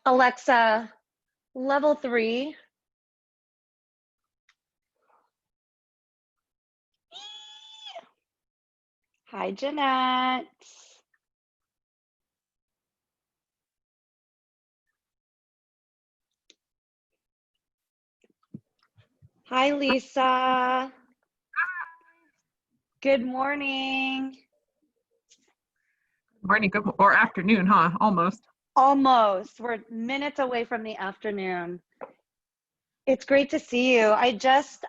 Alexa, level 3. Hi, Jeanette. Hi, Lisa. Good morning. Morning, good or afternoon, huh? Almost. Almost. We're minutes away from the afternoon. It's great to see you. I just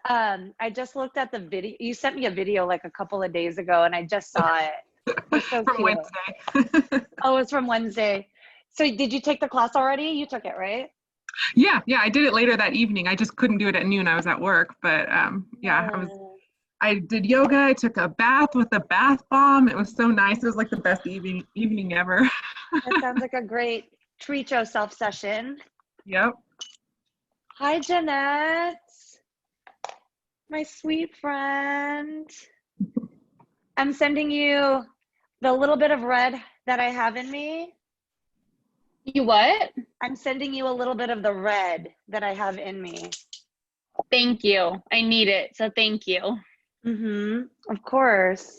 looked at the video. You sent me a video like a couple of days ago, and I just saw it. It's so From cute. Wednesday. Oh, it's from Wednesday. So did you take the class already? You took it, right? Yeah, I did it later that evening. I just couldn't do it at noon. I was at work, but I did yoga. I took a bath with a bath bomb. It was so nice. It was like the best evening ever. That sounds like a great treat yourself session. Yep. Hi, Jeanette. My sweet friend. I'm sending you the little bit of red that I have in me. You what? I'm sending you a little bit of the red that I have in me. Thank you. I need it, so thank you. Of course.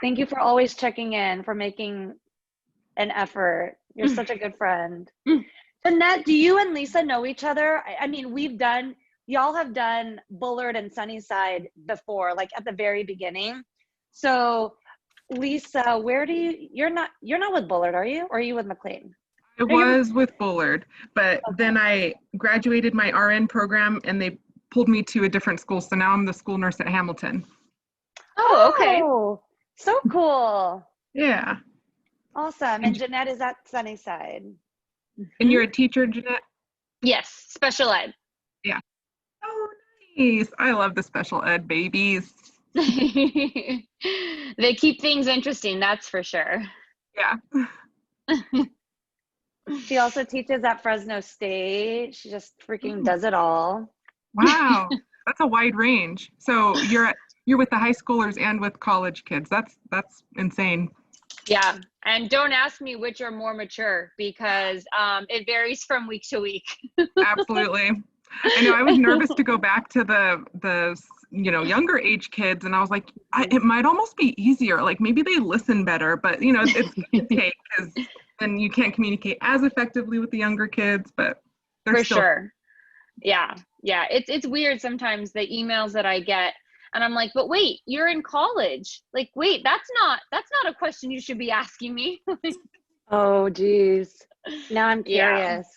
Thank you for always checking in, for making an effort. You're such a good friend. Jeanette, do you and Lisa know each other? I mean, y'all have done Bullard and Sunnyside before, like at the very beginning. So Lisa, you're not with Bullard, are you? Or are you with McLean? I was with Bullard, but then I graduated my RN program and they pulled me to a different school. So now I'm the school nurse at Hamilton. Oh, okay. Oh, so cool. Yeah. Awesome. And Jeanette is at Sunnyside. And you're a teacher, Jeanette? Yes, special ed. Yeah. Oh, nice. I love the special ed babies. They keep things interesting, that's for sure. Yeah. She also teaches at Fresno State. She just freaking does it all. Wow. That's a wide range. So you're with the high schoolers and with college kids. That's insane. Yeah, and don't ask me which are more mature because it varies from week to week. Absolutely. I know I was nervous to go back to the younger age kids, and I was like, it might almost be easier. Like maybe they listen better, but it's going to take because then you can't communicate as effectively with the younger kids. But they're for still sure. Yeah. It's weird sometimes the emails that I get, and I'm like, but wait, you're in college. Like, wait, that's not a question you should be asking me. Oh, geez. Now I'm curious.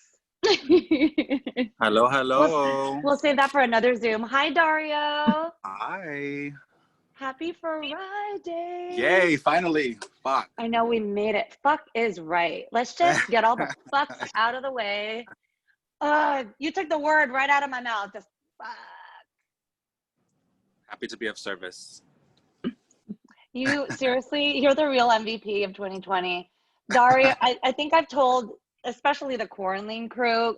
Hello. We'll save that for another Zoom. Hi, Dario. Hi. Happy Friday. Yay, finally. Fuck. I know we made it. Fuck is right. Let's just get all the fucks out of the way. You took the word right out of my mouth. Just fuck. Happy to be of service. You seriously, you're the real MVP of 2020. Dario, I think I've told, especially the quaranLEAN crew,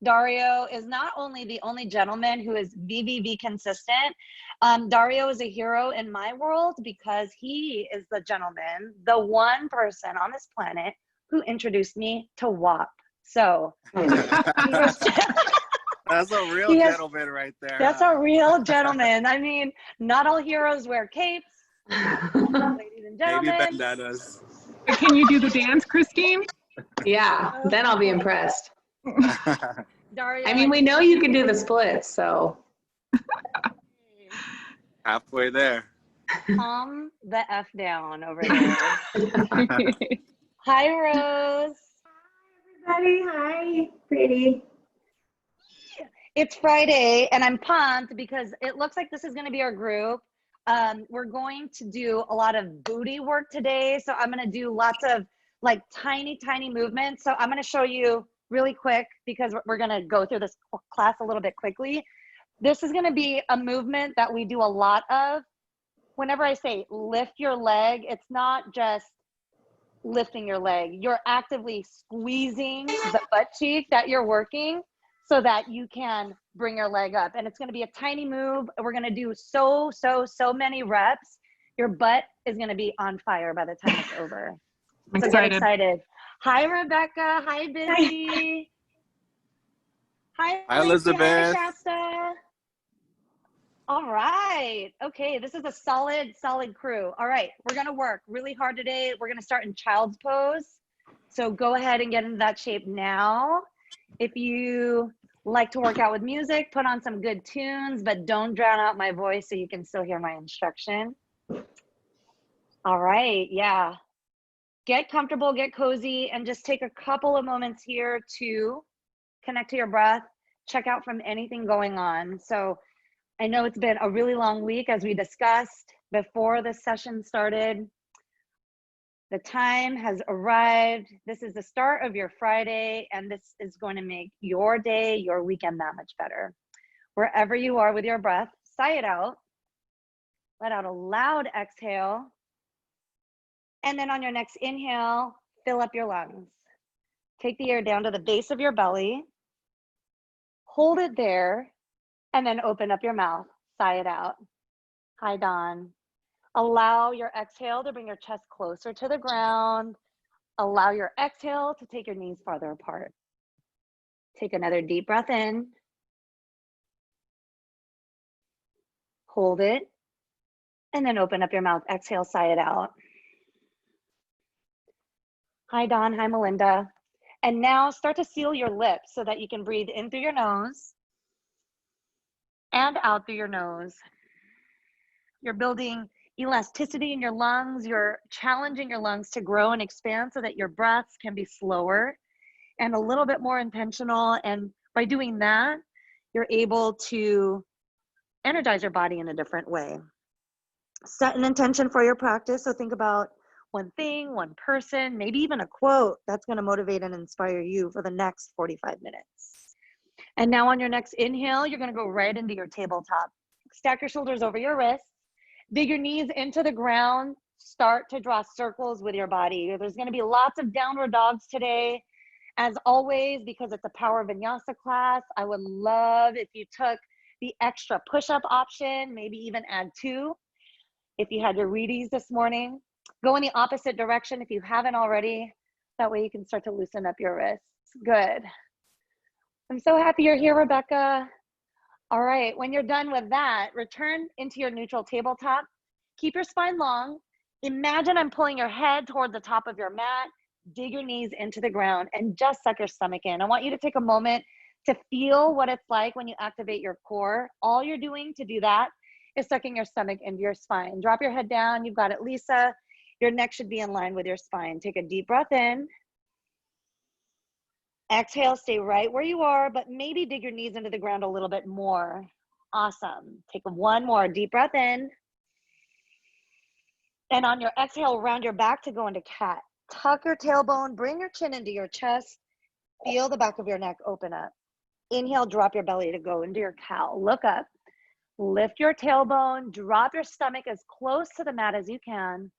Dario is not only the only gentleman who is VVV consistent, Dario is a hero in my world because he is the gentleman, the one person on this planet who introduced me to WAP. So that's a real gentleman right there. That's a real gentleman. I mean, not all heroes wear capes. Ladies and gentlemen. Maybe bandanas. Can you do the dance, Christine? Yeah, then I'll be impressed. Dario, I mean, we know you can do the splits, so. Halfway there. Calm the F down over there. Hi, Rose. Hi, everybody. Hi, pretty. It's Friday, and I'm pumped because it looks like this is going to be our group. We're going to do a lot of booty work today, so I'm going to do lots of like tiny movements. So I'm going to show you really quick because we're going to go through this class a little bit quickly. This is going to be a movement that we do a lot of. Whenever I say lift your leg, it's not just lifting your leg. You're actively squeezing the butt cheek that you're working so that you can bring your leg up. And it's going to be a tiny move. We're going to do so many reps. Your butt is going to be on fire by the time it's over. I'm So excited. get excited. Hi, Rebecca. Hi, Busy. Hi, Hi, Lacey. Hi, Elizabeth. Shasta. All right. Okay, this is a solid crew. All right, we're going to work really hard today. We're going to start in child's pose. So go ahead and get into that shape now. If you like to work out with music, put on some good tunes, but don't drown out my voice so you can still hear my instruction. All right, yeah. Get comfortable, get cozy, and just take a couple of moments here to connect to your breath, check out from anything going on. So I know it's been a really long week, as we discussed before this session started. The time has arrived. This is the start of your Friday, and this is going to make your day, your weekend that much better. Wherever you are with your breath, sigh it out. Let out a loud exhale. And then on your next inhale, fill up your lungs. Take the air down to the base of your belly. Hold it there, and then open up your mouth. Sigh it out. Hi, Dawn. Allow your exhale to bring your chest closer to the ground. Allow your exhale to take your knees farther apart. Take another deep breath in. Hold it. And then open up your mouth. Exhale, sigh it out. Hi, Dawn. Hi, Melinda. And now start to seal your lips so that you can breathe in through your nose and out through your nose. You're building elasticity in your lungs. You're challenging your lungs to grow and expand so that your breaths can be slower and a little bit more intentional. And by doing that, you're able to energize your body in a different way. Set an intention for your practice. So think about one thing, one person, maybe even a quote that's going to motivate and inspire you for the next 45 minutes. And now on your next inhale, you're going to go right into your tabletop. Stack your shoulders over your wrists. Dig your knees into the ground. Start to draw circles with your body. There's going to be lots of downward dogs today. As always, because it's a Power Vinyasa class, I would love if you took the extra push-up option, maybe even add 2. If you had your Wheaties this morning, go in the opposite direction if you haven't already. That way you can start to loosen up your wrists. Good. I'm so happy you're here, Rebecca. All right, when you're done with that, return into your neutral tabletop. Keep your spine long. Imagine I'm pulling your head toward the top of your mat. Dig your knees into the ground and just suck your stomach in. I want you to take a moment to feel what it's like when you activate your core. All you're doing to do that is sucking your stomach into your spine. Drop your head down. You've got it, Lisa. Your neck should be in line with your spine. Take a deep breath in. Exhale, stay right where you are, but maybe dig your knees into the ground a little bit more. Awesome. Take one more deep breath in. And on your exhale, round your back to go into cat. Tuck your tailbone, bring your chin into your chest. Feel the back of your neck open up. Inhale, drop your belly to go into your cow. Look up. Lift your tailbone, drop your stomach as close to the mat as you can.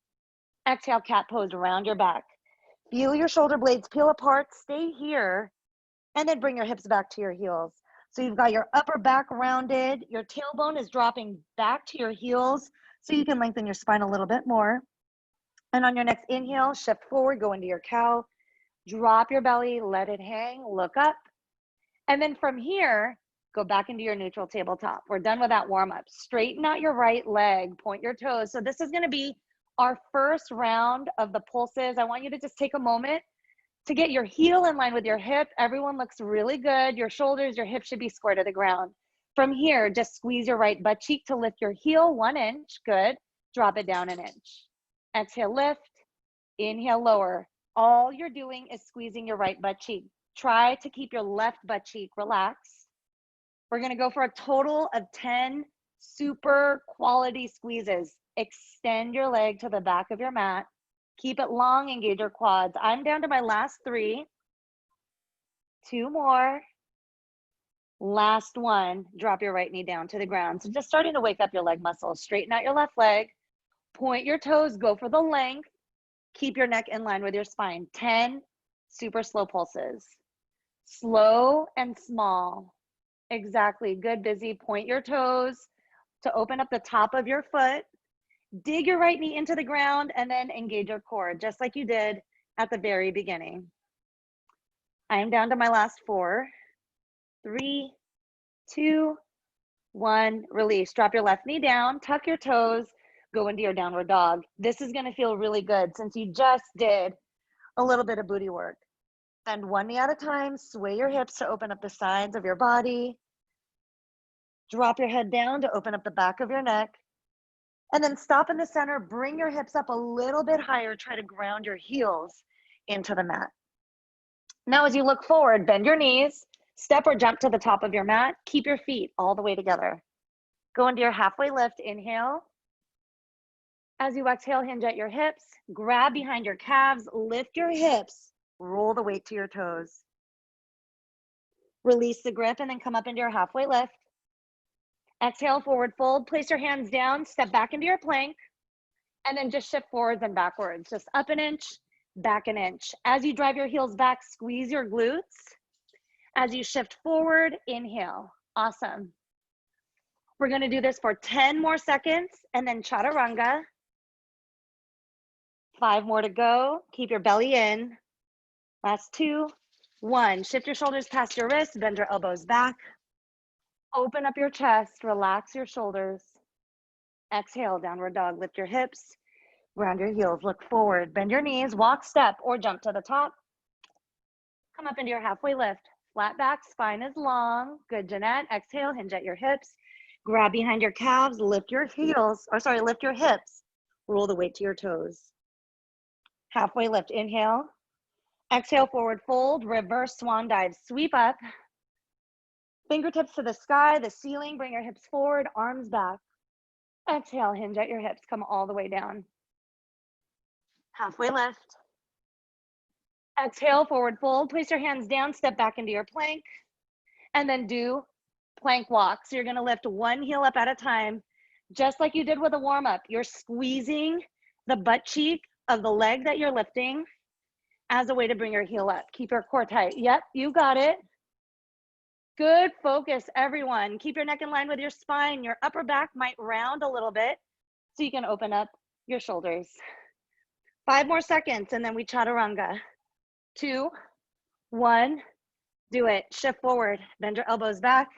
Exhale, cat pose, round your back. Feel your shoulder blades peel apart, stay here, and then bring your hips back to your heels. So you've got your upper back rounded, your tailbone is dropping back to your heels so you can lengthen your spine a little bit more. And on your next inhale, shift forward, go into your cow, drop your belly, let it hang, look up. And then from here, go back into your neutral tabletop. We're done with that warm up. Straighten out your right leg, point your toes. So this is gonna be our first round of the pulses. I want you to just take a moment to get your heel in line with your hip. Everyone looks really good. Your shoulders, your hips should be square to the ground. From here, just squeeze your right butt cheek to lift your heel 1 inch. Good. Drop it down 1 inch. Exhale, lift. Inhale, lower. All you're doing is squeezing your right butt cheek. Try to keep your left butt cheek relaxed. We're gonna go for a total of 10 super quality squeezes. Extend your leg to the back of your mat. Keep it long, engage your quads. I'm down to my last 3. 2 more. Last one. Drop your right knee down to the ground. So just starting to wake up your leg muscles. Straighten out your left leg. Point your toes, go for the length. Keep your neck in line with your spine. 10 super slow pulses. Slow and small. Exactly. Good, busy. Point your toes to open up the top of your foot. Dig your right knee into the ground and then engage your core, just like you did at the very beginning. I am down to my last 4, 3, 2, 1, release. Drop your left knee down, tuck your toes, go into your downward dog. This is gonna feel really good since you just did a little bit of booty work. Bend one knee at a time, sway your hips to open up the sides of your body. Drop your head down to open up the back of your neck. And then stop in the center, bring your hips up a little bit higher, try to ground your heels into the mat. Now, as you look forward, bend your knees, step or jump to the top of your mat, keep your feet all the way together. Go into your halfway lift, inhale. As you exhale, hinge at your hips, grab behind your calves, lift your hips, roll the weight to your toes. Release the grip and then come up into your halfway lift. Exhale, forward fold, place your hands down, step back into your plank, and then just shift forwards and backwards, just up an inch, back an inch. As you drive your heels back, squeeze your glutes. As you shift forward, inhale. Awesome. We're gonna do this for 10 more seconds and then chaturanga. 5 more to go. Keep your belly in. Last 2, 1. Shift your shoulders past your wrists, bend your elbows back. Open up your chest, relax your shoulders. Exhale, downward dog, lift your hips, ground your heels, look forward, bend your knees, walk, step, or jump to the top. Come up into your halfway lift. Flat back, spine is long. Good, Jeanette. Exhale, hinge at your hips. Grab behind your calves, lift your heels, lift your hips. Roll the weight to your toes. Halfway lift, inhale. Exhale, forward fold, reverse swan dive, sweep up. Fingertips to the sky, the ceiling, bring your hips forward, arms back. Exhale, hinge at your hips, come all the way down. Halfway lift. Exhale, forward fold, place your hands down, step back into your plank, and then do plank walk. So you're gonna lift one heel up at a time, just like you did with a warm-up. You're squeezing the butt cheek of the leg that you're lifting as a way to bring your heel up. Keep your core tight. Yep, you got it. Good focus, everyone. Keep your neck in line with your spine. Your upper back might round a little bit so you can open up your shoulders. 5 more seconds and then we chaturanga. 2, 1, do it. Shift forward, bend your elbows back.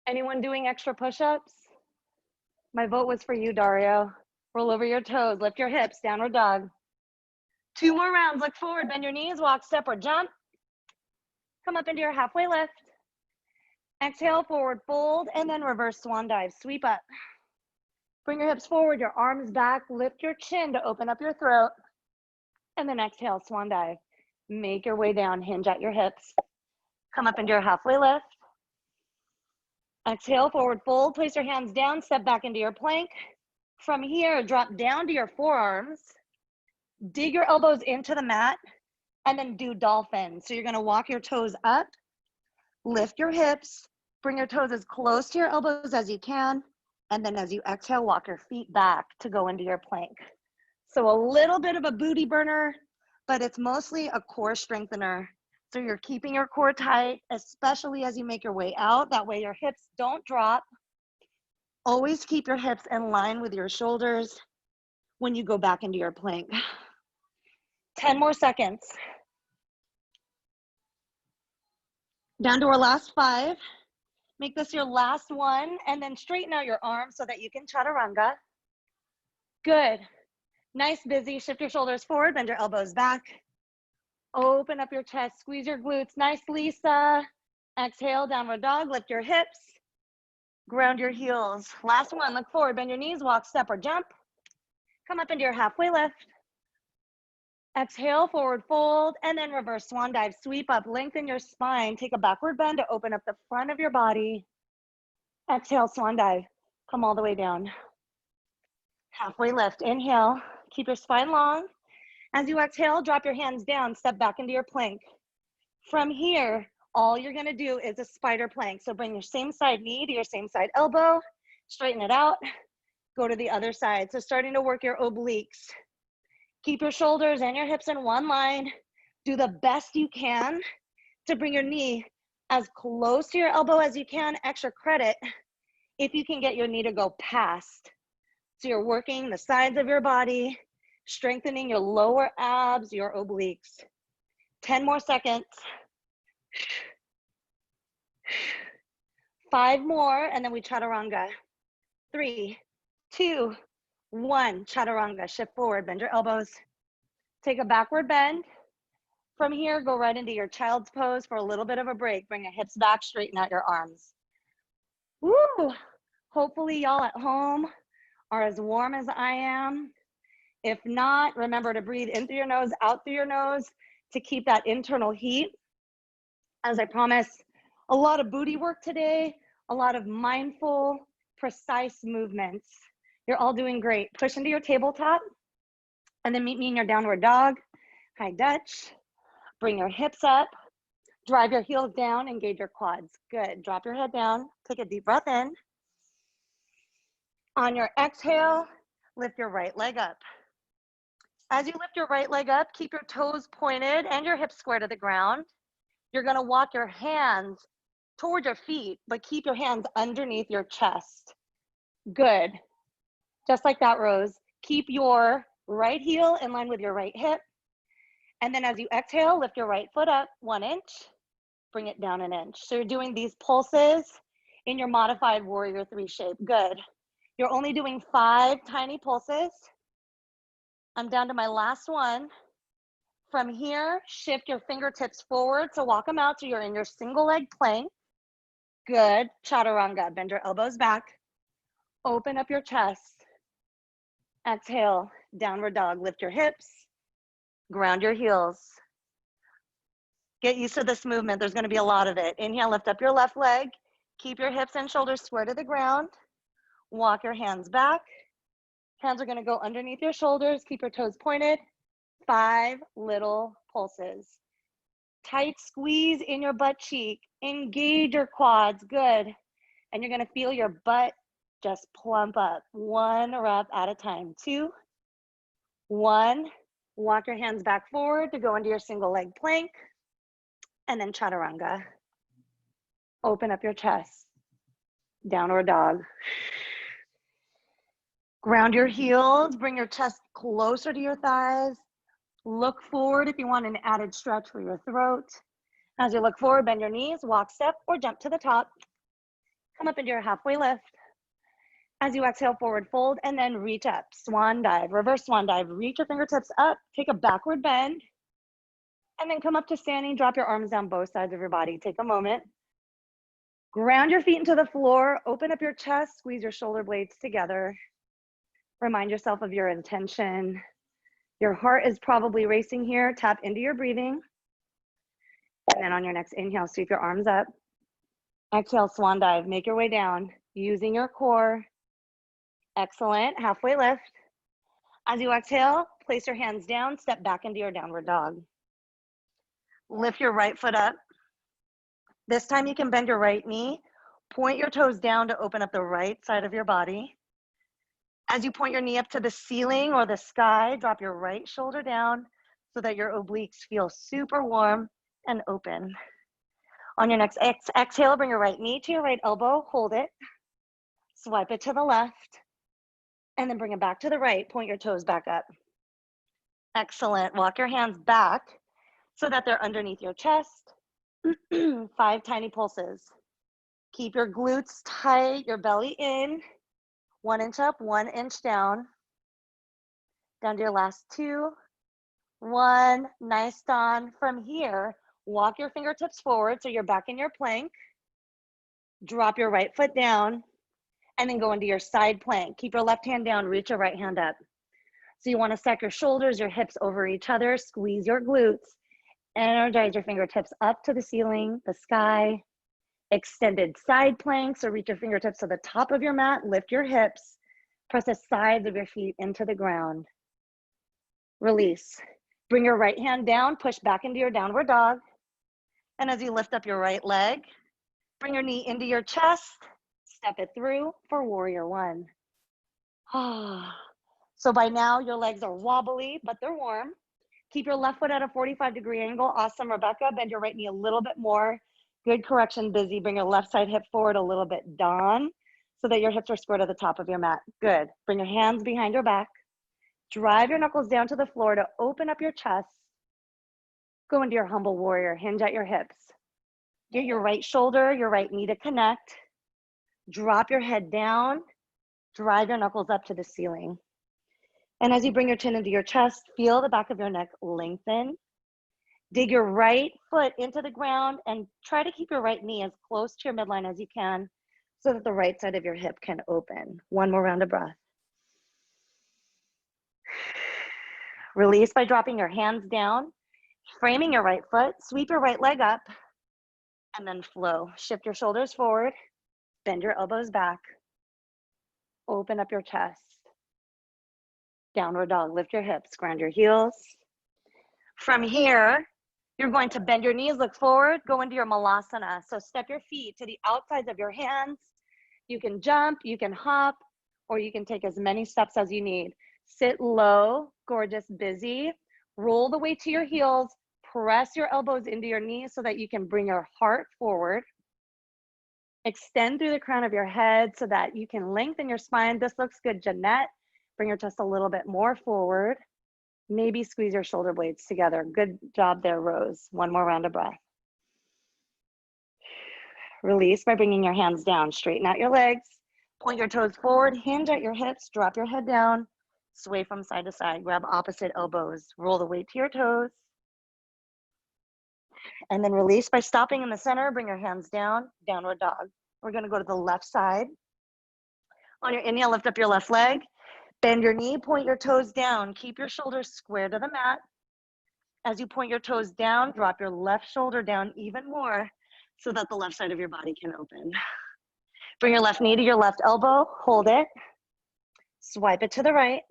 Anyone doing extra push-ups? My vote was for you, Dario. Roll over your toes, lift your hips, downward dog. 2 more rounds, look forward, bend your knees, walk, step, or jump. Come up into your halfway lift. Exhale, forward fold, and then reverse swan dive, sweep up. Bring your hips forward, your arms back, lift your chin to open up your throat, and then exhale, swan dive. Make your way down, hinge at your hips. Come up into your halfway lift. Exhale, forward fold, place your hands down, step back into your plank. From here, drop down to your forearms, dig your elbows into the mat, and then do dolphin. So you're gonna walk your toes up, lift your hips, bring your toes as close to your elbows as you can, and then as you exhale, walk your feet back to go into your plank. So a little bit of a booty burner, but it's mostly a core strengthener. So you're keeping your core tight, especially as you make your way out. That way your hips don't drop. Always keep your hips in line with your shoulders when you go back into your plank. 10 more seconds. Down to our last 5. Make this your last one, and then straighten out your arms so that you can chaturanga. Good. Nice, busy. Shift your shoulders forward, bend your elbows back. Open up your chest, squeeze your glutes. Nice, Lisa. Exhale, downward dog. Lift your hips. Ground your heels. Last one, look forward, bend your knees, walk, step, or jump. Come up into your halfway lift. Exhale, forward fold, and then reverse swan dive. Sweep up, lengthen your spine. Take a backward bend to open up the front of your body. Exhale, swan dive. Come all the way down. Halfway lift, inhale. Keep your spine long. As you exhale, drop your hands down, step back into your plank. From here, all you're gonna do is a spider plank. So bring your same side knee to your same side elbow, straighten it out, go to the other side. So starting to work your obliques. Keep your shoulders and your hips in one line. Do the best you can to bring your knee as close to your elbow as you can. Extra credit if you can get your knee to go past. So you're working the sides of your body, strengthening your lower abs, your obliques. 10 more seconds. 5 more, and then we chaturanga. 3, 2, 1. Chaturanga. Shift forward, bend your elbows. Take a backward bend. From here, go right into your child's pose for a little bit of a break. Bring your hips back, straighten out your arms. Woo! Hopefully y'all at home are as warm as I am. If not, remember to breathe in through your nose, out through your nose to keep that internal heat. As I promised, a lot of booty work today, a lot of mindful, precise movements. You're all doing great. Push into your tabletop and then meet me in your downward dog. High Dutch. Bring your hips up. Drive your heels down, engage your quads. Good. Drop your head down. Take a deep breath in. On your exhale, lift your right leg up. As you lift your right leg up, keep your toes pointed and your hips square to the ground. You're gonna walk your hands toward your feet, but keep your hands underneath your chest. Good. Just like that, Rose. Keep your right heel in line with your right hip. And then as you exhale, lift your right foot up 1 inch, bring it down 1 inch. So you're doing these pulses in your modified warrior 3 shape. Good. You're only doing 5 tiny pulses. I'm down to my last one. From here, shift your fingertips forward. So walk them out so you're in your single leg plank. Good. Chaturanga. Bend your elbows back. Open up your chest. Exhale. Downward dog. Lift your hips. Ground your heels. Get used to this movement. There's going to be a lot of it. Inhale, lift up your left leg. Keep your hips and shoulders square to the ground. Walk your hands back. Hands are going to go underneath your shoulders. Keep your toes pointed. 5 little pulses. Tight squeeze in your butt cheek. Engage your quads. Good. And you're going to feel your butt just plump up. 1 rep at a time. 2, 1. Walk your hands back forward to go into your single leg plank. And then chaturanga. Open up your chest. Downward dog. Ground your heels. Bring your chest closer to your thighs. Look forward if you want an added stretch for your throat. As you look forward, bend your knees, walk, step, or jump to the top. Come up into your halfway lift. As you exhale, forward fold, and then reach up. Swan dive, reverse swan dive. Reach your fingertips up, take a backward bend, and then come up to standing. Drop your arms down both sides of your body. Take a moment. Ground your feet into the floor. Open up your chest, squeeze your shoulder blades together. Remind yourself of your intention. Your heart is probably racing here. Tap into your breathing. And then on your next inhale, sweep your arms up. Exhale, swan dive. Make your way down using your core. Excellent. Halfway lift. As you exhale, place your hands down, step back into your downward dog. Lift your right foot up. This time you can bend your right knee. Point your toes down to open up the right side of your body. As you point your knee up to the ceiling or the sky, drop your right shoulder down so that your obliques feel super warm and open. On your next exhale, bring your right knee to your right elbow, hold it, swipe it to the left, and then bring it back to the right, point your toes back up. Excellent. Walk your hands back so that they're underneath your chest. 5 tiny pulses. Keep your glutes tight, your belly in. 1 inch up, 1 inch down. Down to your last 2. 1, nice, Dawn. From here, walk your fingertips forward so you're back in your plank. Drop your right foot down and then go into your side plank. Keep your left hand down, reach your right hand up. So you want to stack your shoulders, your hips over each other, squeeze your glutes, energize your fingertips up to the ceiling, the sky. Extended side plank, so reach your fingertips to the top of your mat, lift your hips, press the sides of your feet into the ground. Release. Bring your right hand down, push back into your downward dog. And as you lift up your right leg, bring your knee into your chest, step it through for warrior 1. So by now your legs are wobbly, but they're warm. Keep your left foot at a 45-degree angle. Awesome, Rebecca. Bend your right knee a little bit more. Good correction, Busy. Bring your left side hip forward a little bit, Dawn. so that your hips are square to the top of your mat. Good. Bring your hands behind your back. Drive your knuckles down to the floor to open up your chest. Go into your humble warrior. Hinge at your hips. Get your right shoulder, your right knee to connect. Drop your head down. Drive your knuckles up to the ceiling. And as you bring your chin into your chest, feel the back of your neck lengthen. Dig your right foot into the ground and try to keep your right knee as close to your midline as you can so that the right side of your hip can open. One more round of breath. Release by dropping your hands down, framing your right foot, sweep your right leg up, and then flow. Shift your shoulders forward, bend your elbows back, open up your chest. Downward dog, lift your hips, ground your heels. From here, you're going to bend your knees, look forward, go into your malasana. So step your feet to the outsides of your hands. You can jump, you can hop, or you can take as many steps as you need. Sit low, gorgeous, busy. Roll the weight to your heels. Press your elbows into your knees so that you can bring your heart forward. Extend through the crown of your head so that you can lengthen your spine. This looks good, Jeanette. Bring your chest a little bit more forward. Maybe squeeze your shoulder blades together. Good job there, Rose. One more round of breath. Release by bringing your hands down. Straighten out your legs. Point your toes forward. Hinge at your hips. Drop your head down. Sway from side to side. Grab opposite elbows. Roll the weight to your toes. And then release by stopping in the center. Bring your hands down. Downward dog. We're going to go to the left side. On your inhale, lift up your left leg. Bend your knee, point your toes down. Keep your shoulders square to the mat. As you point your toes down, drop your left shoulder down even more so that the left side of your body can open. Bring your left knee to your left elbow, hold it. Swipe it to the right,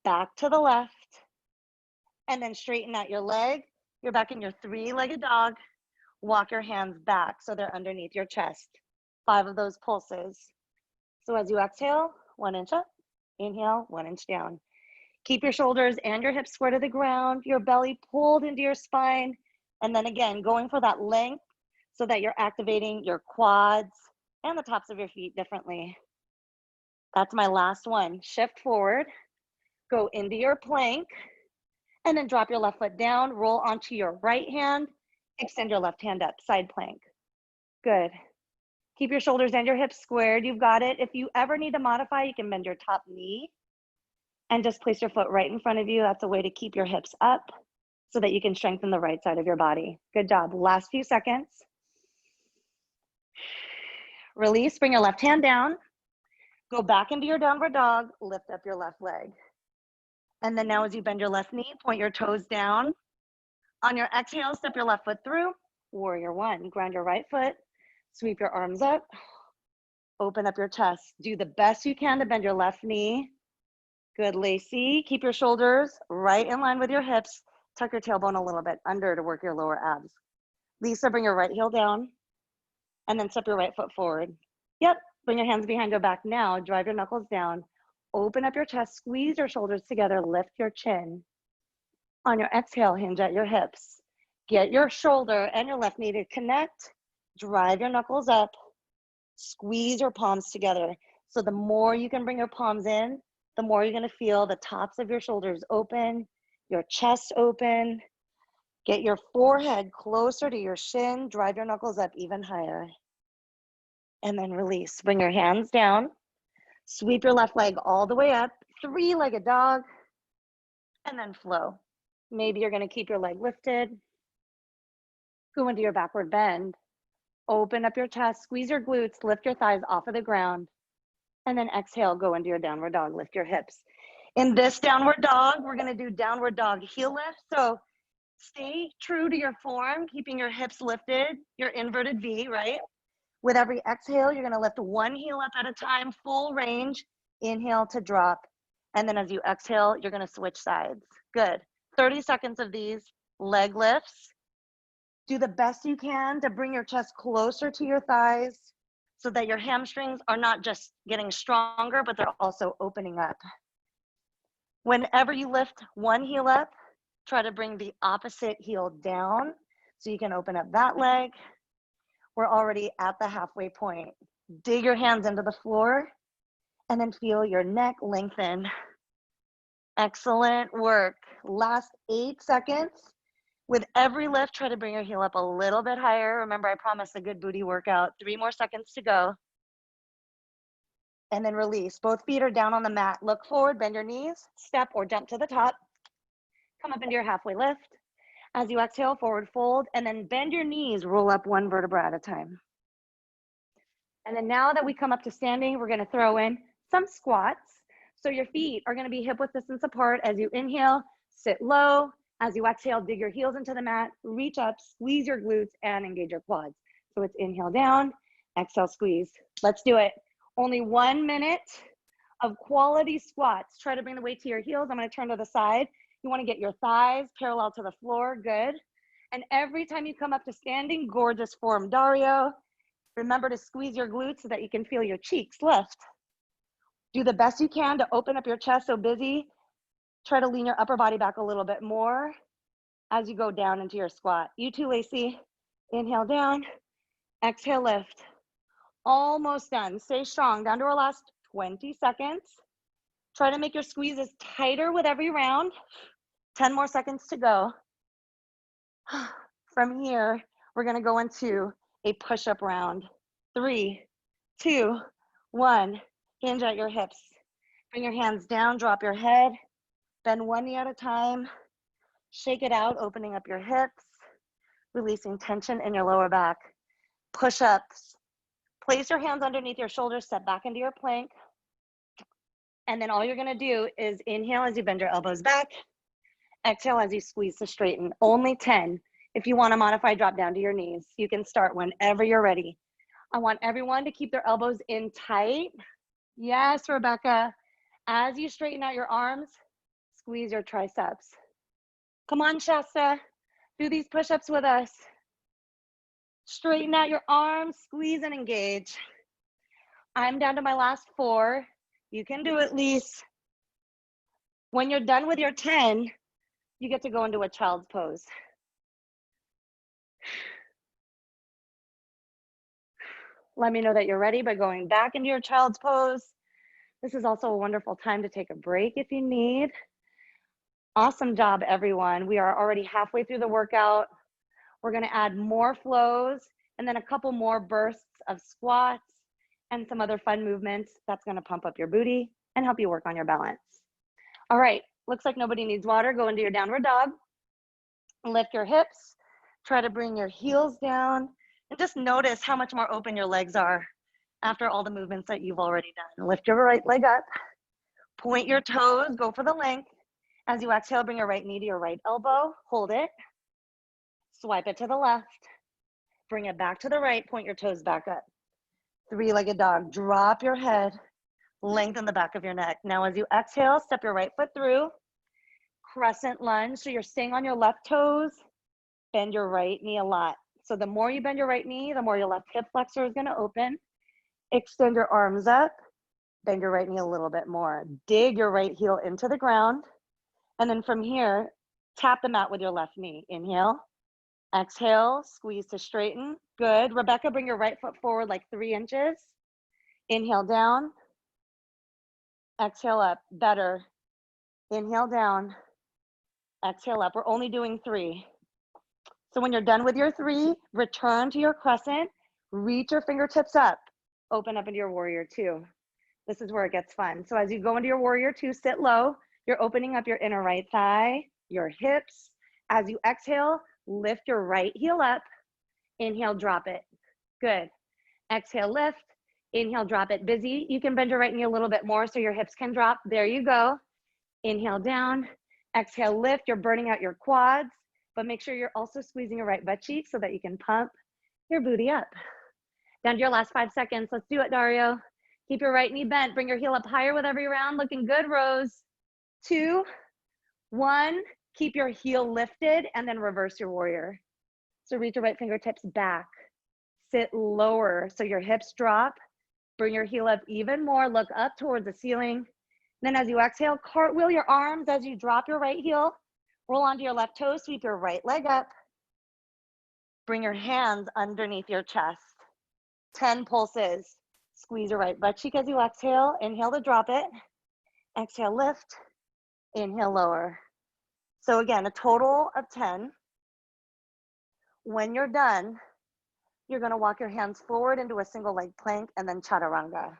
back to the left, and then straighten out your leg. You're back in your three-legged dog. Walk your hands back so they're underneath your chest. 5 of those pulses. So as you exhale, 1 inch up. Inhale, 1 inch down. Keep your shoulders and your hips square to the ground, your belly pulled into your spine, and then again, going for that length so that you're activating your quads and the tops of your feet differently. That's my last one. Shift forward, go into your plank, and then drop your left foot down, roll onto your right hand, extend your left hand up, side plank. Good. Keep your shoulders and your hips squared. You've got it. If you ever need to modify, you can bend your top knee and just place your foot right in front of you. That's a way to keep your hips up so that you can strengthen the right side of your body. Good job. Last few seconds. Release, bring your left hand down. Go back into your downward dog. Lift up your left leg. And then now as you bend your left knee, point your toes down. On your exhale, step your left foot through. Warrior 1. Ground your right foot. Sweep your arms up, open up your chest. Do the best you can to bend your left knee. Good, Lacey. Keep your shoulders right in line with your hips. Tuck your tailbone a little bit under to work your lower abs. Lisa, bring your right heel down and then step your right foot forward. Yep, bring your hands behind your back now. Drive your knuckles down. Open up your chest, squeeze your shoulders together, lift your chin. On your exhale, hinge at your hips. Get your shoulder and your left knee to connect. Drive your knuckles up, squeeze your palms together. So the more you can bring your palms in, the more you're gonna feel the tops of your shoulders open, your chest open. Get your forehead closer to your shin, drive your knuckles up even higher. And then release, bring your hands down, sweep your left leg all the way up, three-legged dog, and then flow. Maybe you're gonna keep your leg lifted, go into your backward bend. Open up your chest, squeeze your glutes, lift your thighs off of the ground, and then exhale, go into your downward dog, lift your hips. In this downward dog, we're gonna do downward dog heel lift. So stay true to your form, keeping your hips lifted, your inverted V, right? With every exhale, you're gonna lift one heel up at a time, full range. Inhale to drop. And then as you exhale, you're gonna switch sides. Good. 30 seconds of these leg lifts. Do the best you can to bring your chest closer to your thighs so that your hamstrings are not just getting stronger, but they're also opening up. Whenever you lift one heel up, try to bring the opposite heel down so you can open up that leg. We're already at the halfway point. Dig your hands into the floor and then feel your neck lengthen. Excellent work. Last 8 seconds. With every lift, try to bring your heel up a little bit higher. Remember, I promised a good booty workout. 3 more seconds to go. And then release. Both feet are down on the mat. Look forward, bend your knees, step or jump to the top. Come up into your halfway lift. As you exhale, forward fold, and then bend your knees, roll up 1 vertebra at a time. And then now that we come up to standing, we're gonna throw in some squats. So your feet are gonna be hip width distance apart. As you inhale, sit low. As you exhale, dig your heels into the mat, reach up, squeeze your glutes, and engage your quads. So it's inhale down, exhale, squeeze. Let's do it. Only 1 minute of quality squats. Try to bring the weight to your heels. I'm gonna turn to the side. You wanna get your thighs parallel to the floor, good. And every time you come up to standing, gorgeous form, Dario. Remember to squeeze your glutes so that you can feel your cheeks lift. Do the best you can to open up your chest, so busy. Try to lean your upper body back a little bit more as you go down into your squat. You too, Lacey. Inhale down, exhale, lift. Almost done. Stay strong. Down to our last 20 seconds. Try to make your squeezes tighter with every round. 10 more seconds to go. From here, we're gonna go into a push-up round. 3, 2, 1. Hinge at your hips. Bring your hands down, drop your head. Bend 1 knee at a time. Shake it out, opening up your hips, releasing tension in your lower back. Push-ups. Place your hands underneath your shoulders, step back into your plank. And then all you're gonna do is inhale as you bend your elbows back. Exhale as you squeeze to straighten. Only 10. If you wanna modify, drop down to your knees. You can start whenever you're ready. I want everyone to keep their elbows in tight. Yes, Rebecca. As you straighten out your arms, squeeze your triceps. Come on, Shasta. Do these push-ups with us. Straighten out your arms, squeeze and engage. I'm down to my last 4. You can do it, Lise. When you're done with your 10, you get to go into a child's pose. Let me know that you're ready by going back into your child's pose. This is also a wonderful time to take a break if you need. Awesome job, everyone. We are already halfway through the workout. We're gonna add more flows and then a couple more bursts of squats and some other fun movements that's gonna pump up your booty and help you work on your balance. All right, looks like nobody needs water. Go into your downward dog. Lift your hips. Try to bring your heels down and just notice how much more open your legs are after all the movements that you've already done. Lift your right leg up. Point your toes, go for the length. As you exhale, bring your right knee to your right elbow. Hold it. Swipe it to the left. Bring it back to the right. Point your toes back up. 3-legged dog. Drop your head. Lengthen the back of your neck. Now as you exhale, step your right foot through. Crescent lunge. So you're staying on your left toes. Bend your right knee a lot. So the more you bend your right knee, the more your left hip flexor is going to open. Extend your arms up. Bend your right knee a little bit more. Dig your right heel into the ground. And then from here, tap the mat with your left knee. Inhale. Exhale, squeeze to straighten. Good. Rebecca, bring your right foot forward like 3 inches. Inhale down. Exhale up. Better. Inhale down. Exhale up. We're only doing 3. So when you're done with your 3, return to your crescent. Reach your fingertips up. Open up into your warrior 2. This is where it gets fun. So as you go into your warrior 2, sit low. You're opening up your inner right thigh, your hips. As you exhale, lift your right heel up. Inhale, drop it. Good. Exhale, lift. Inhale, drop it. Busy. You can bend your right knee a little bit more so your hips can drop. There you go. Inhale down. Exhale, lift. You're burning out your quads, but make sure you're also squeezing your right butt cheek so that you can pump your booty up. Down to your last 5 seconds. Let's do it, Dario. Keep your right knee bent. Bring your heel up higher with every round. Looking good, Rose. 2, 1. Keep your heel lifted and then reverse your warrior. So reach your right fingertips back. Sit lower so your hips drop. Bring your heel up even more. Look up towards the ceiling. Then as you exhale, cartwheel your arms as you drop your right heel. Roll onto your left toe. Sweep your right leg up. Bring your hands underneath your chest. 10 pulses. Squeeze your right butt cheek as you exhale. Inhale to drop it. Exhale, lift. Inhale, lower. So again, a total of 10. When you're done, you're going to walk your hands forward into a single leg plank and then chaturanga.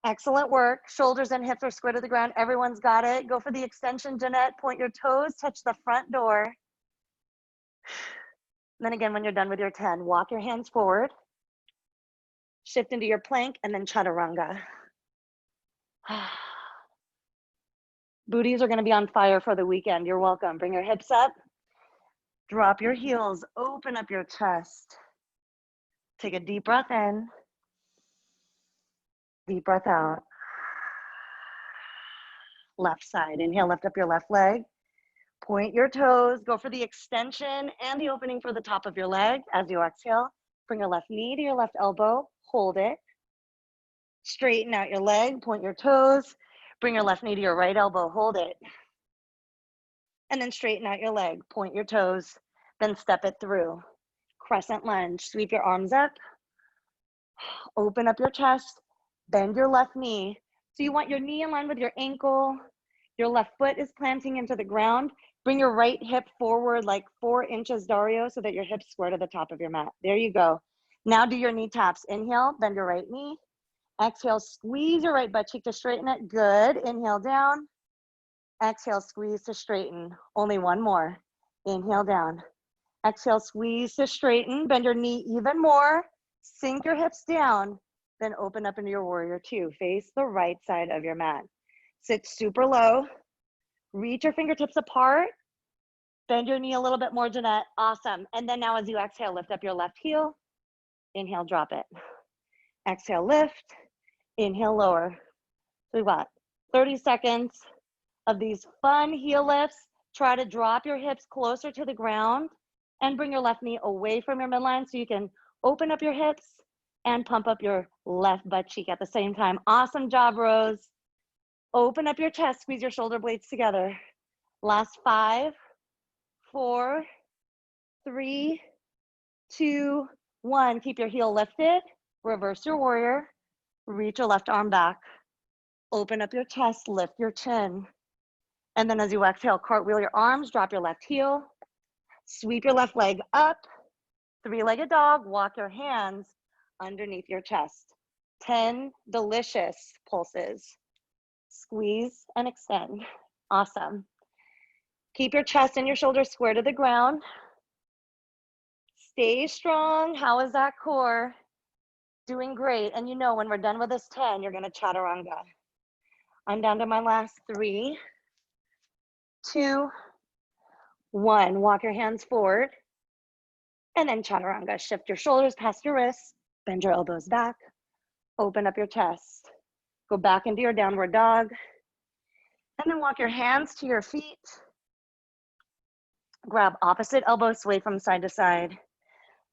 Excellent work. Shoulders and hips are square to the ground. Everyone's got it. Go for the extension, Jeanette. Point your toes, touch the front door. And then again, when you're done with your 10, walk your hands forward, shift into your plank, and then chaturanga. Booties are going to be on fire for the weekend. You're welcome. Bring your hips up. Drop your heels. Open up your chest. Take a deep breath in. Deep breath out. Left side. Inhale, lift up your left leg. Point your toes. Go for the extension and the opening for the top of your leg. As you exhale, bring your left knee to your left elbow. Hold it. Straighten out your leg. Point your toes. Bring your left knee to your right elbow. Hold it. And then straighten out your leg. Point your toes. Then step it through. Crescent lunge. Sweep your arms up. Open up your chest. Bend your left knee. So you want your knee in line with your ankle. Your left foot is planting into the ground. Bring your right hip forward like 4 inches, Dario, so that your hips square to the top of your mat. There you go. Now do your knee taps. Inhale, bend your right knee. Exhale, squeeze your right butt cheek to straighten it. Good. Inhale down. Exhale, squeeze to straighten. Only one more. Inhale down. Exhale, squeeze to straighten. Bend your knee even more. Sink your hips down. Then open up into your warrior 2. Face the right side of your mat. Sit super low. Reach your fingertips apart. Bend your knee a little bit more, Jeanette. Awesome. And then now as you exhale, lift up your left heel. Inhale, drop it. Exhale, lift. Inhale, lower. So we've got 30 seconds of these fun heel lifts. Try to drop your hips closer to the ground and bring your left knee away from your midline so you can open up your hips and pump up your left butt cheek at the same time. Awesome job, Rose. Open up your chest, squeeze your shoulder blades together. Last 5, 4, 3, 2, 1. Keep your heel lifted. Reverse your warrior. Reach your left arm back. Open up your chest, lift your chin. And then as you exhale, cartwheel your arms, drop your left heel. Sweep your left leg up. 3-legged dog, walk your hands underneath your chest. 10 delicious pulses. Squeeze and extend. Awesome. Keep your chest and your shoulders square to the ground. Stay strong. How is that core? Doing great. And you know, when we're done with this 10, you're gonna chaturanga. I'm down to my last 3, 2, 1. Walk your hands forward. And then chaturanga. Shift your shoulders past your wrists. Bend your elbows back. Open up your chest. Go back into your downward dog. And then walk your hands to your feet. Grab opposite elbows, sway from side to side.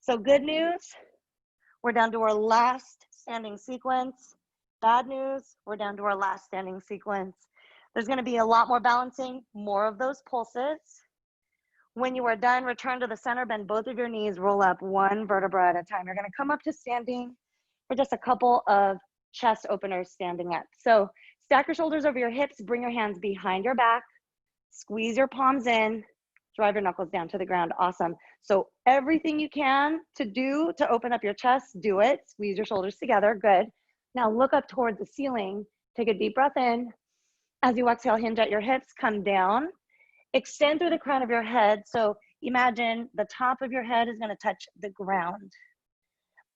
So good news, we're down to our last standing sequence. Bad news, we're down to our last standing sequence. There's going to be a lot more balancing, more of those pulses. When you are done, return to the center, bend both of your knees, roll up 1 vertebra at a time. You're going to come up to standing for just a couple of chest openers standing up. So stack your shoulders over your hips, bring your hands behind your back, squeeze your palms in, drive your knuckles down to the ground. Awesome. So everything you can to do to open up your chest, do it. Squeeze your shoulders together. Good. Now look up toward the ceiling. Take a deep breath in. As you exhale, hinge at your hips, come down. Extend through the crown of your head. So imagine the top of your head is going to touch the ground.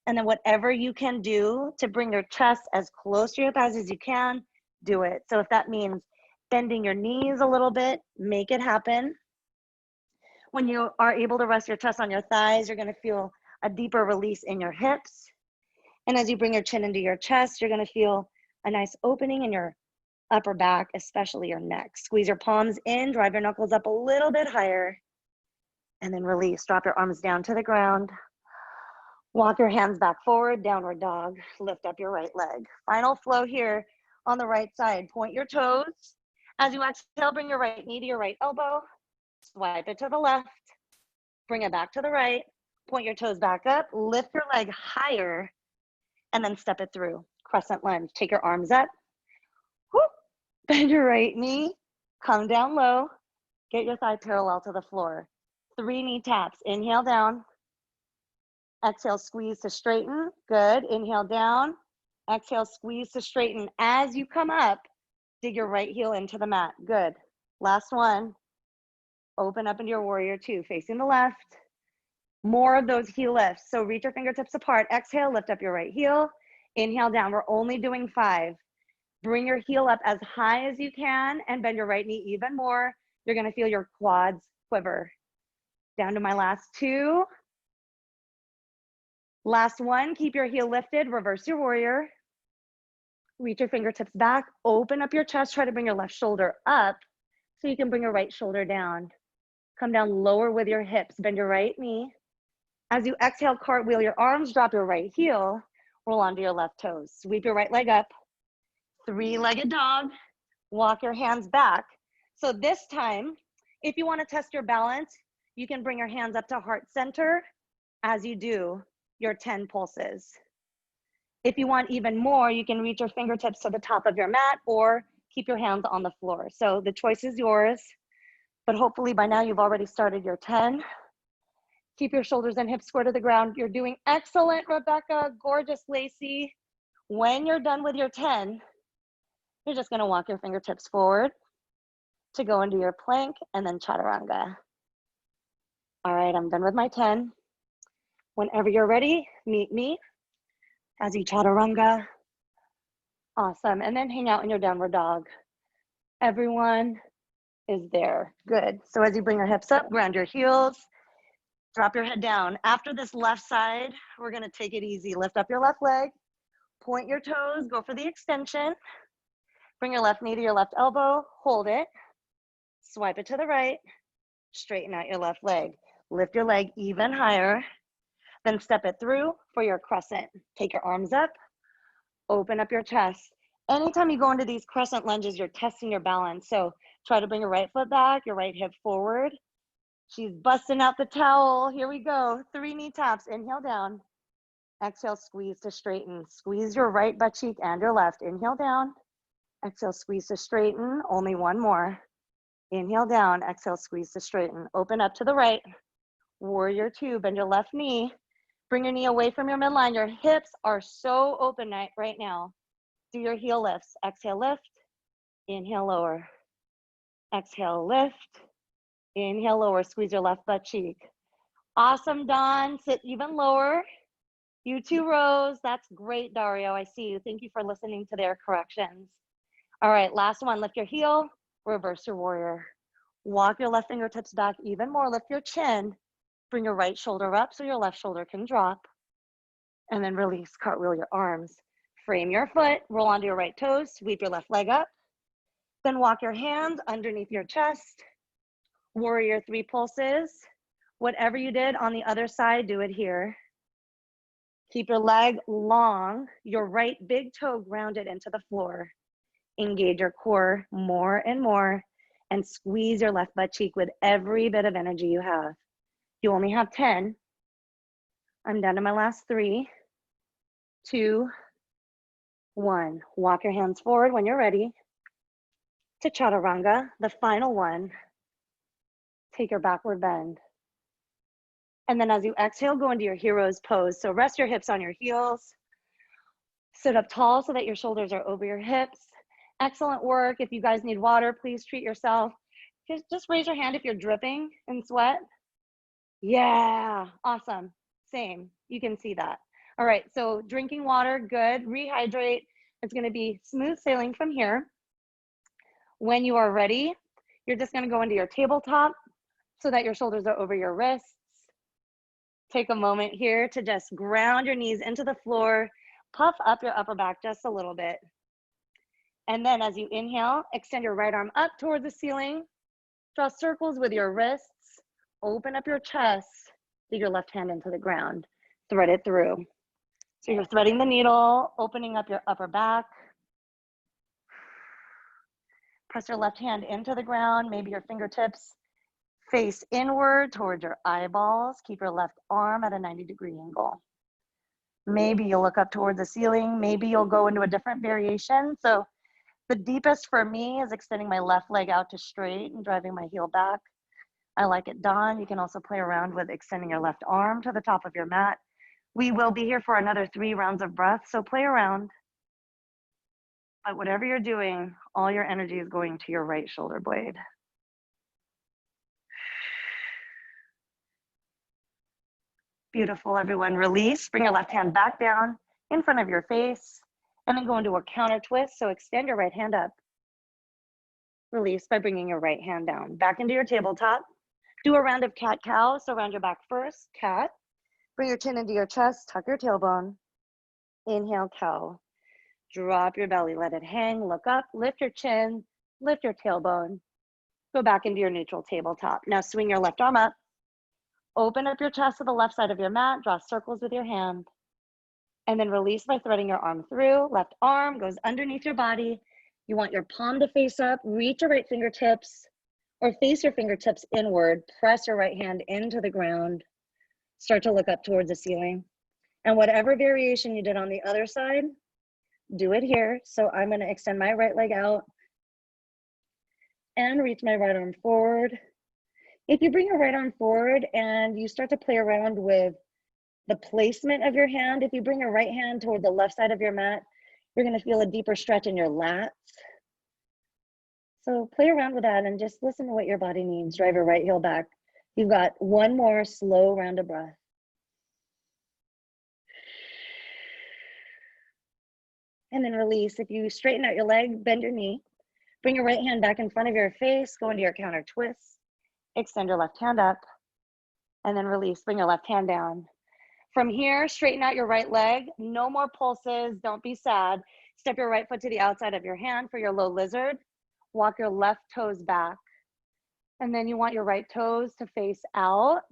And then whatever you can do to bring your chest as close to your thighs as you can, do it. So if that means bending your knees a little bit, make it happen. When you are able to rest your chest on your thighs, you're going to feel a deeper release in your hips. And as you bring your chin into your chest, you're going to feel a nice opening in your upper back, especially your neck. Squeeze your palms in, drive your knuckles up a little bit higher, and then release. Drop your arms down to the ground. Walk your hands back forward, downward dog. Lift up your right leg. Final flow here on the right side. Point your toes. As you exhale, bring your right knee to your right elbow. Swipe it to the left. Bring it back to the right. Point your toes back up. Lift your leg higher. and then step it through. Crescent lunge. Take your arms up. Whoop. Bend your right knee. Come down low. Get your thigh parallel to the floor. 3 knee taps. Inhale down. Exhale, squeeze to straighten. Good. Inhale down. Exhale, squeeze to straighten. As you come up, dig your right heel into the mat. Good. Last one. Open up into your warrior 2, facing the left. More of those heel lifts. So reach your fingertips apart. Exhale, lift up your right heel. Inhale down. We're only doing 5. Bring your heel up as high as you can and bend your right knee even more. You're gonna feel your quads quiver. Down to my last 2. Last one, keep your heel lifted, reverse your warrior. Reach your fingertips back, open up your chest, try to bring your left shoulder up so you can bring your right shoulder down. Come down lower with your hips, bend your right knee. As you exhale, cartwheel your arms, drop your right heel, roll onto your left toes. Sweep your right leg up, 3-legged dog, walk your hands back. So this time, if you wanna test your balance, you can bring your hands up to heart center as you do your 10 pulses. If you want even more, you can reach your fingertips to the top of your mat or keep your hands on the floor. So the choice is yours, but hopefully by now you've already started your 10. Keep your shoulders and hips square to the ground. You're doing excellent, Rebecca. Gorgeous, Lacey. When you're done with your 10, you're just gonna walk your fingertips forward to go into your plank and then chaturanga. All right, I'm done with my 10. Whenever you're ready, meet me as you chaturanga. Awesome, and then hang out in your downward dog. Everyone is there, good. So as you bring your hips up, ground your heels, drop your head down. After this left side, we're gonna take it easy. Lift up your left leg, point your toes, go for the extension. Bring your left knee to your left elbow, hold it, swipe it to the right, straighten out your left leg. Lift your leg even higher, then step it through for your crescent. Take your arms up, open up your chest. Anytime you go into these crescent lunges, you're testing your balance. So try to bring your right foot back, your right hip forward. She's busting out the towel. Here we go. 3 knee taps. Inhale down. Exhale, squeeze to straighten. Squeeze your right butt cheek and your left. Inhale down. Exhale, squeeze to straighten. Only one more. Inhale down. Exhale, squeeze to straighten. Open up to the right. Warrior 2. Bend your left knee. Bring your knee away from your midline. Your hips are so open right now. Do your heel lifts. Exhale, lift. Inhale, lower. Exhale, lift. Inhale, lower. Squeeze your left butt cheek. Awesome, Dawn. Sit even lower. You 2 rows. That's great, Dario. I see you. Thank you for listening to their corrections. All right, last one. Lift your heel. Reverse your warrior. Walk your left fingertips back even more. Lift your chin. Bring your right shoulder up so your left shoulder can drop. And then release, cartwheel your arms. Frame your foot, roll onto your right toes, sweep your left leg up. Then walk your hands underneath your chest. Warrior 3 pulses. Whatever you did on the other side, do it here. Keep your leg long, your right big toe grounded into the floor. Engage your core more and more and squeeze your left butt cheek with every bit of energy you have. You only have 10. I'm down to my last 3, 2, 1. Walk your hands forward when you're ready to chaturanga, the final one. Take your backward bend. And then as you exhale, go into your hero's pose. So rest your hips on your heels. Sit up tall so that your shoulders are over your hips. Excellent work. If you guys need water, please treat yourself. Just raise your hand if you're dripping in sweat. Yeah, awesome. Same, you can see that. All right, so drinking water, good. Rehydrate. It's gonna be smooth sailing from here. When you are ready, you're just gonna go into your tabletop so that your shoulders are over your wrists. Take a moment here to just ground your knees into the floor, puff up your upper back just a little bit. And then as you inhale, extend your right arm up towards the ceiling, draw circles with your wrists, open up your chest, dig your left hand into the ground, thread it through. So you're threading the needle, opening up your upper back. Press your left hand into the ground, maybe your fingertips face inward towards your eyeballs. Keep your left arm at a 90-degree angle. Maybe you'll look up toward the ceiling. Maybe you'll go into a different variation. So the deepest for me is extending my left leg out to straight and driving my heel back. I like it done. You can also play around with extending your left arm to the top of your mat. We will be here for another 3 rounds of breath, so play around. But whatever you're doing, all your energy is going to your right shoulder blade. Beautiful, everyone. Release. Bring your left hand back down in front of your face, and then go into a counter twist. So extend your right hand up. Release by bringing your right hand down. Back into your tabletop. Do a round of cat-cow. So round your back first, cat. Bring your chin into your chest, tuck your tailbone. Inhale, cow. Drop your belly, let it hang, look up, lift your chin, lift your tailbone. Go back into your neutral tabletop. Now swing your left arm up. Open up your chest to the left side of your mat, draw circles with your hand. And then release by threading your arm through. Left arm goes underneath your body. You want your palm to face up, reach your right fingertips, or face your fingertips inward. Press your right hand into the ground. Start to look up towards the ceiling. And whatever variation you did on the other side, do it here. So I'm going to extend my right leg out and reach my right arm forward. If you bring your right arm forward and you start to play around with the placement of your hand, if you bring your right hand toward the left side of your mat, you're going to feel a deeper stretch in your lats. So play around with that and just listen to what your body needs. Drive your right heel back. You've got one more slow round of breath. And then release. If you straighten out your leg, bend your knee. Bring your right hand back in front of your face. Go into your counter twist. Extend your left hand up. And then release. Bring your left hand down. From here, straighten out your right leg. No more pulses. Don't be sad. Step your right foot to the outside of your hand for your low lizard. Walk your left toes back. And then you want your right toes to face out.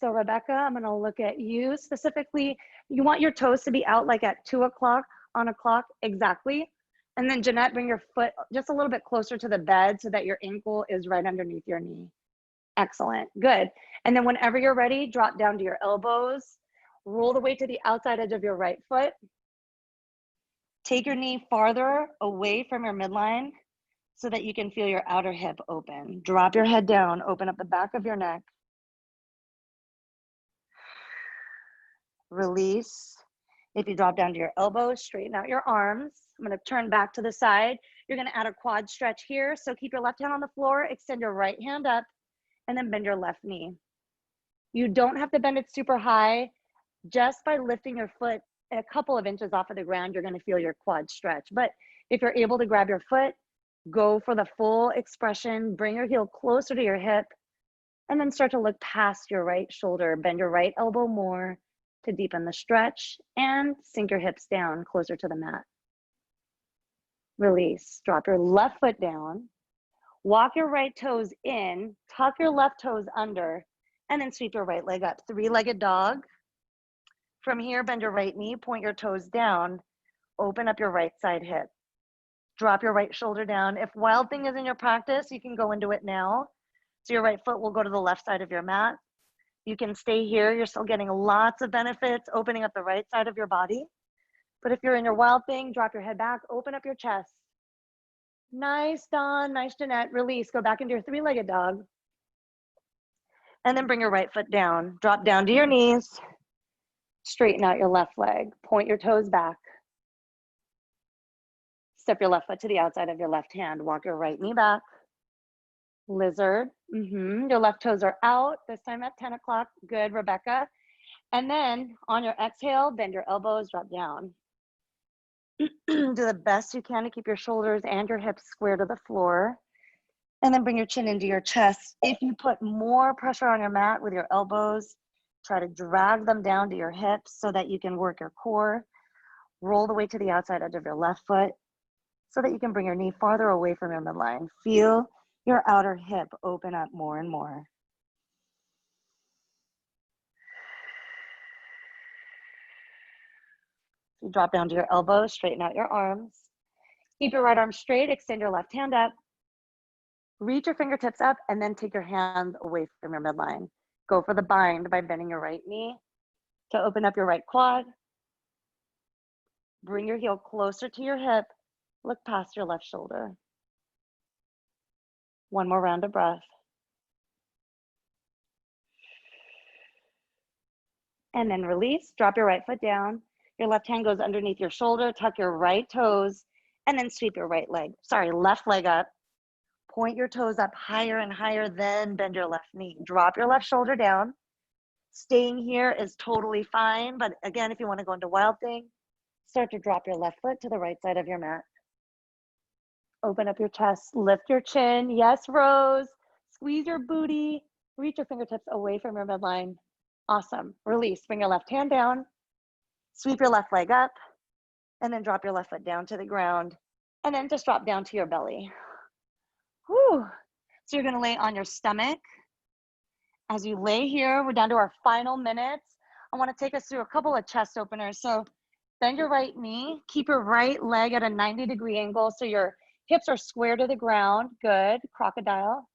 So Rebecca, I'm going to look at you specifically. You want your toes to be out like at 2 o'clock on a clock, exactly. And then Jeanette, bring your foot just a little bit closer to the bed so that your ankle is right underneath your knee. Excellent, good. And then whenever you're ready, drop down to your elbows, roll the weight to the outside edge of your right foot. Take your knee farther away from your midline so that you can feel your outer hip open. Drop your head down, open up the back of your neck. Release. If you drop down to your elbows, straighten out your arms. I'm going to turn back to the side. You're going to add a quad stretch here. So keep your left hand on the floor, extend your right hand up, and then bend your left knee. You don't have to bend it super high. Just by lifting your foot a couple of inches off of the ground, you're going to feel your quad stretch. But if you're able to grab your foot, go for the full expression. Bring your heel closer to your hip, and then start to look past your right shoulder. Bend your right elbow more to deepen the stretch, and sink your hips down closer to the mat. Release. Drop your left foot down. Walk your right toes in, tuck your left toes under, and then sweep your right leg up. 3-legged dog. From here, bend your right knee, point your toes down, open up your right side hip. Drop your right shoulder down. If Wild Thing is in your practice, you can go into it now. So your right foot will go to the left side of your mat. You can stay here. You're still getting lots of benefits, opening up the right side of your body. But if you're in your Wild Thing, drop your head back, open up your chest. Nice, Dawn. Nice, Jeanette. Release. Go back into your 3-legged dog. And then bring your right foot down. Drop down to your knees. Straighten out your left leg. Point your toes back. Step your left foot to the outside of your left hand. Walk your right knee back. Lizard. Your left toes are out, this time at 10 o'clock. Good, Rebecca. And then on your exhale, bend your elbows, drop down. Do the best you can to keep your shoulders and your hips square to the floor. And then bring your chin into your chest. If you put more pressure on your mat with your elbows, try to drag them down to your hips so that you can work your core. Roll the weight to the outside edge of your left foot so that you can bring your knee farther away from your midline. Feel your outer hip open up more and more. You drop down to your elbows, straighten out your arms. Keep your right arm straight, extend your left hand up. Reach your fingertips up and then take your hand away from your midline. Go for the bind by bending your right knee. to open up your right quad. Bring your heel closer to your hip. Look past your left shoulder. One more round of breath. And then release, drop your right foot down. Your left hand goes underneath your shoulder, tuck your right toes, and then sweep your left leg up. Point your toes up higher and higher, then bend your left knee. Drop your left shoulder down. Staying here is totally fine, but again, if you want to go into wild thing, start to drop your left foot to the right side of your mat. Open up your chest, lift your chin. Yes, Rose. Squeeze your booty. Reach your fingertips away from your midline. Awesome. Release. Bring your left hand down. Sweep your left leg up. And then drop your left foot down to the ground. And then just drop down to your belly. Whew. So you're going to lay on your stomach. As you lay here, we're down to our final minutes. I want to take us through a couple of chest openers. So bend your right knee. Keep your right leg at a 90-degree angle so your hips are square to the ground. Good. Crocodile.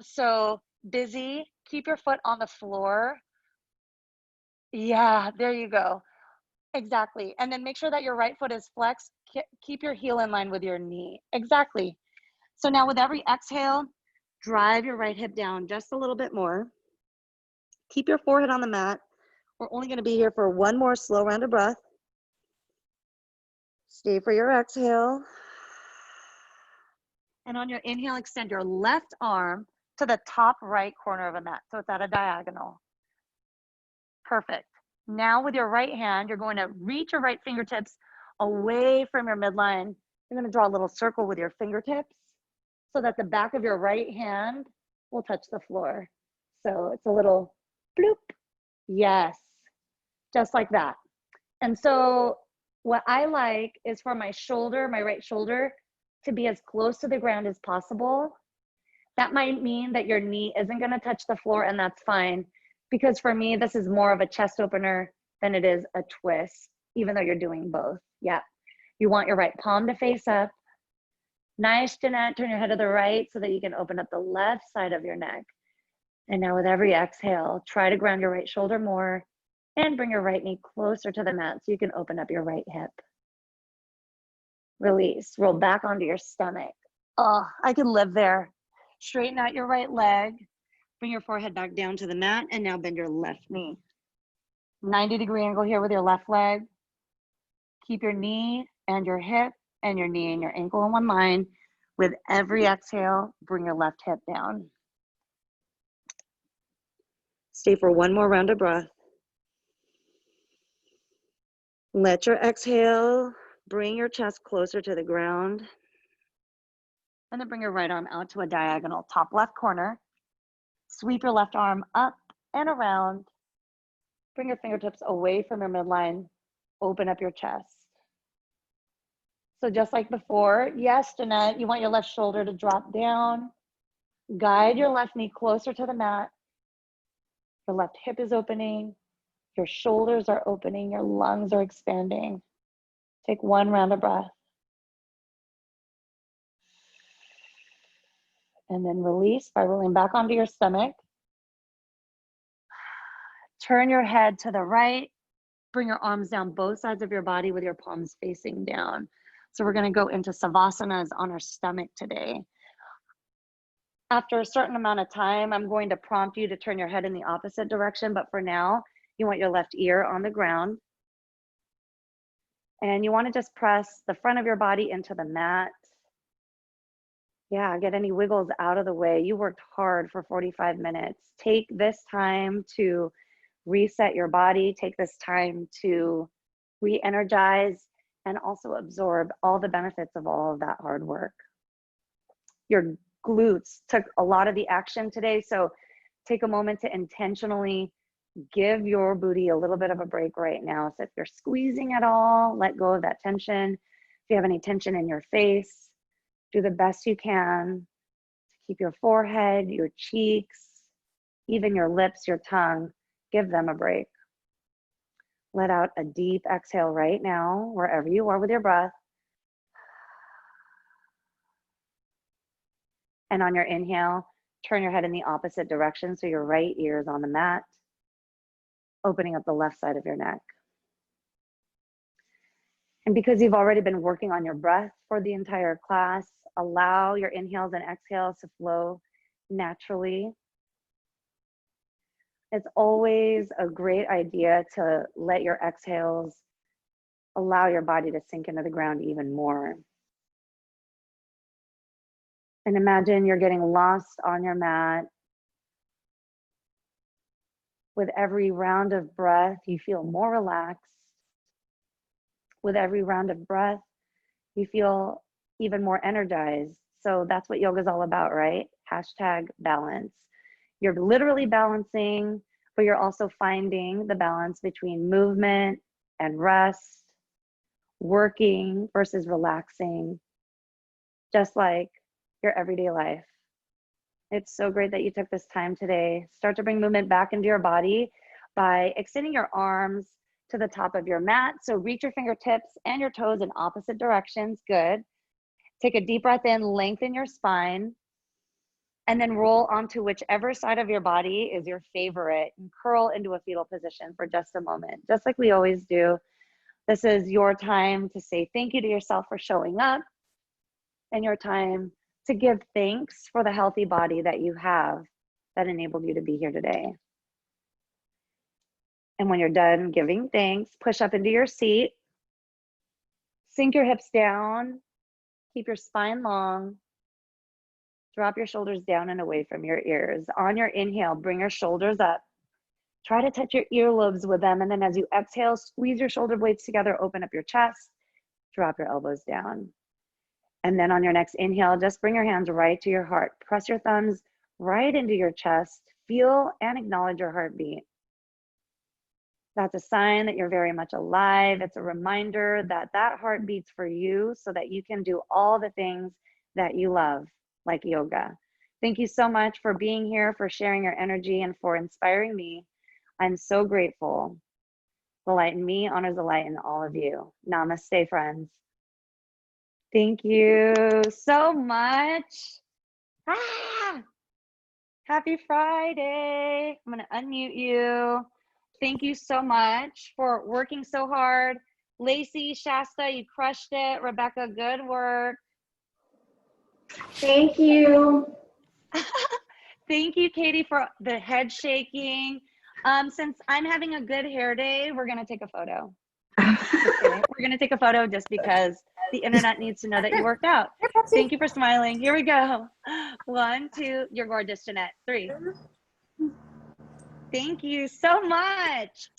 So busy. Keep your foot on the floor. Yeah, there you go. Exactly. And then make sure that your right foot is flexed. Keep your heel in line with your knee. Exactly. So now with every exhale, drive your right hip down just a little bit more. Keep your forehead on the mat. We're only going to be here for one more slow round of breath. Stay for your exhale. And on your inhale, extend your left arm to the top right corner of a mat. So it's at a diagonal. Perfect. Now with your right hand, you're going to reach your right fingertips away from your midline. You're going to draw a little circle with your fingertips so that the back of your right hand will touch the floor. So it's a little bloop. Yes, just like that. And so what I like is for my shoulder, my right shoulder, to be as close to the ground as possible. That might mean that your knee isn't going to touch the floor, and that's fine. Because for me, this is more of a chest opener than it is a twist, even though you're doing both. Yeah. You want your right palm to face up. Nice, Jeanette. Turn your head to the right so that you can open up the left side of your neck. And now with every exhale, try to ground your right shoulder more and bring your right knee closer to the mat so you can open up your right hip. Release. Roll back onto your stomach. Oh, I could live there. Straighten out your right leg. Bring your forehead back down to the mat and now bend your left knee. 90-degree angle here with your left leg. Keep your knee and your hip and your knee and your ankle in one line. With every exhale, bring your left hip down. Stay for one more round of breath. Let your exhale bring your chest closer to the ground. And then bring your right arm out to a diagonal, top left corner. Sweep your left arm up and around. Bring your fingertips away from your midline. Open up your chest. So just like before, yes, Jeanette, you want your left shoulder to drop down. Guide your left knee closer to the mat. Your left hip is opening. Your shoulders are opening. Your lungs are expanding. Take one round of breath. And then release by rolling back onto your stomach. Turn your head to the right. Bring your arms down both sides of your body with your palms facing down. So we're going to go into Savasanas on our stomach today. After a certain amount of time, I'm going to prompt you to turn your head in the opposite direction. But for now, you want your left ear on the ground. And you want to just press the front of your body into the mat. Yeah, get any wiggles out of the way. You worked hard for 45 minutes. Take this time to reset your body. Take this time to re-energize and also absorb all the benefits of all of that hard work. Your glutes took a lot of the action today, so take a moment to intentionally give your booty a little bit of a break right now. So if you're squeezing at all, let go of that tension. If you have any tension in your face, do the best you can to keep your forehead, your cheeks, even your lips, your tongue, give them a break. Let out a deep exhale right now, wherever you are with your breath. And on your inhale, turn your head in the opposite direction so your right ear is on the mat. opening up the left side of your neck. And because you've already been working on your breath for the entire class, allow your inhales and exhales to flow naturally. It's always a great idea to let your exhales allow your body to sink into the ground even more. And imagine you're getting lost on your mat. With every round of breath, you feel more relaxed. With every round of breath, you feel even more energized. So that's what yoga is all about, right? Hashtag balance. You're literally balancing, but you're also finding the balance between movement and rest, working versus relaxing, just like your everyday life. It's so great that you took this time today. Start to bring movement back into your body by extending your arms to the top of your mat. So reach your fingertips and your toes in opposite directions. Good. Take a deep breath in, lengthen your spine, and then roll onto whichever side of your body is your favorite and curl into a fetal position for just a moment, just like we always do. This is your time to say thank you to yourself for showing up, and your time to give thanks for the healthy body that you have that enabled you to be here today. And when you're done giving thanks, push up into your seat, sink your hips down, keep your spine long, drop your shoulders down and away from your ears. On your inhale, bring your shoulders up. Try to touch your earlobes with them. And then as you exhale, squeeze your shoulder blades together, open up your chest, drop your elbows down. And then on your next inhale, just bring your hands right to your heart. Press your thumbs right into your chest. Feel and acknowledge your heartbeat. That's a sign that you're very much alive. It's a reminder that that heart beats for you so that you can do all the things that you love, like yoga. Thank you so much for being here, for sharing your energy, and for inspiring me. I'm so grateful. The light in me honors the light in all of you. Namaste, friends. Thank you so much. Happy Friday. I'm going to unmute you. Thank you so much for working so hard. Lacey, Shasta, you crushed it. Rebecca, good work. Thank you. Thank you, Katie, for the head shaking. Since I'm having a good hair day, we're going to take a photo. We're going to take a photo just because the internet needs to know that you worked out. Thank you for smiling. Here we go. 1, 2, you're gorgeous, Jeanette. 3. Thank you so much.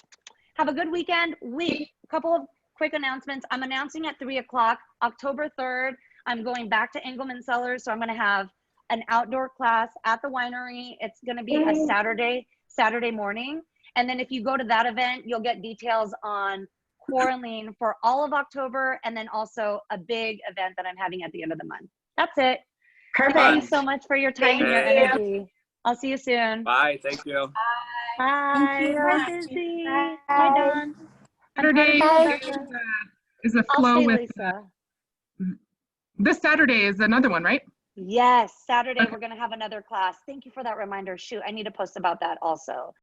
Have a good weekend. Wait, a couple of quick announcements. I'm announcing at 3 o'clock, October 3rd. I'm going back to Engelman Cellars, so I'm going to have an outdoor class at the winery. It's going to be a Saturday morning. And then if you go to that event, you'll get details on quaranLEAN for all of October, and then also a big event that I'm having at the end of the month. That's it. Perfect. Thank you so much for your time and your energy. I'll see you soon. Bye. Thank you. Bye. Bye, Busy. Bye, Dawn. Saturday is a I'll flow stay, with Lisa. this Saturday is another one, right? Yes, Saturday we're going to have another class. Thank you for that reminder. Shoot, I need to post about that also.